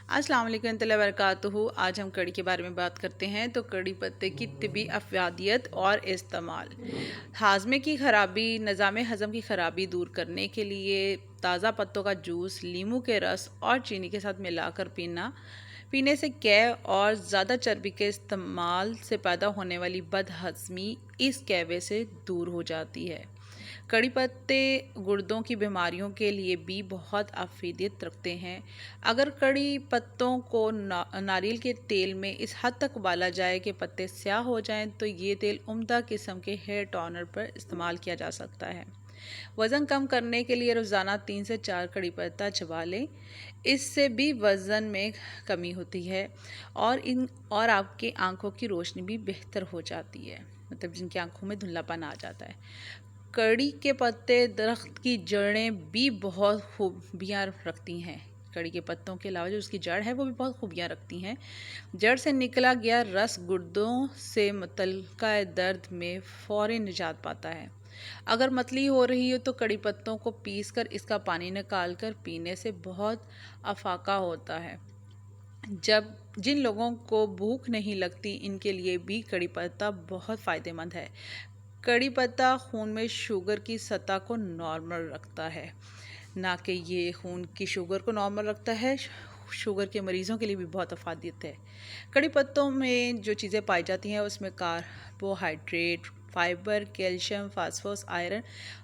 अस्सलाम वालेकुम warahmatullahi wabarakatuh। आज हम कड़ी के बारे में बात करते हैं। तो कड़ी पत्ते की तिबी अफादियत और इस्तेमाल। हाजमे की ख़राबी, निज़ाम हज़म की ख़राबी दूर करने के लिए ताज़ा पत्तों का जूस लीमू के रस और चीनी के साथ मिलाकर पीने से कै और ज़्यादा चर्बी के इस्तेमाल से पैदा होने वाली बदहज़मी इस कैवे से दूर हो जाती है। कड़ी पत्ते गुर्दों की बीमारियों के लिए भी बहुत अफीदियत रखते हैं। अगर कड़ी पत्तों को नारियल के तेल में इस हद तक उबाला जाए कि पत्ते स्याह हो जाएं, तो ये तेल उम्दा किस्म के हेयर टोनर पर इस्तेमाल किया जा सकता है। वज़न कम करने के लिए रोज़ाना 3 से 4 कड़ी पत्ता चबा लें। इससे भी वज़न में कमी होती है और आपकी आंखों की रोशनी भी बेहतर हो जाती है, मतलब जिनकी आंखों में धुंधलापन आ जाता है। कड़ी के पत्ते दरख्त की जड़ें भी बहुत खूबियाँ रखती हैं। कड़ी के पत्तों के अलावा जो उसकी जड़ है वो भी बहुत खूबियाँ रखती हैं। जड़ से निकला गया रस गुर्दों से मुतल्लिका दर्द में फ़ौरी निजात पाता है। अगर मतली हो रही हो तो कड़ी पत्तों को पीस कर इसका पानी निकाल कर पीने से बहुत अफाका होता है। जिन लोगों को भूख नहीं लगती, इनके लिए भी कड़ी पत्ता बहुत फ़ायदेमंद है। कड़ी पत्ता खून में शुगर की सतह को नॉर्मल रखता है, ना कि ये खून की शुगर को नॉर्मल रखता है। शुगर के मरीज़ों के लिए भी बहुत अफादियत है। कड़ी पत्तों में जो चीज़ें पाई जाती हैं उसमें carbohydrate, fibre, calcium, phosphorus, iron,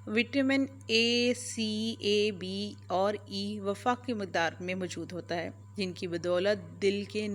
vitamin A, C, A, B और ई वफाक की मकदार में मौजूद होता है, जिनकी बदौलत दिल के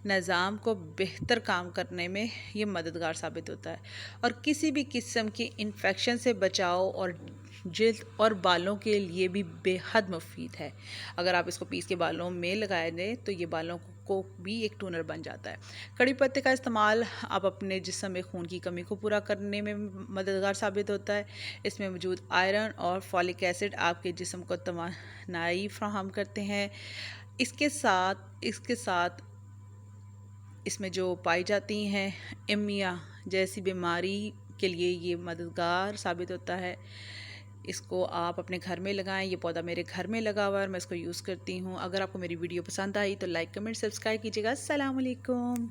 निज़ाम को बेहतर काम करने में ये मददगार साबित होता है और किसी भी किस्म की इन्फेक्शन से बचाव और जल्द और बालों के लिए भी बेहद मुफीद है। अगर आप इसको पीस के बालों में लगाए दें तो ये बालों को भी एक टोनर बन जाता है। कड़ी पत्ते का इस्तेमाल आप अपने जिस्म में खून की कमी को पूरा करने में मददगार साबित होता है। इसमें मौजूद आयरन और फॉलिक एसिड आपके जिस्म को तवानाई फराहम करते हैं। इसके साथ इसमें जो पाई जाती हैं एमिया जैसी बीमारी के लिए ये मददगार साबित होता है। इसको आप अपने घर में लगाएं। ये पौधा मेरे घर में लगा हुआ है और मैं इसको यूज़ करती हूँ। अगर आपको मेरी वीडियो पसंद आई तो लाइक, कमेंट, सब्सक्राइब कीजिएगा। अस्सलाम वालेकुम।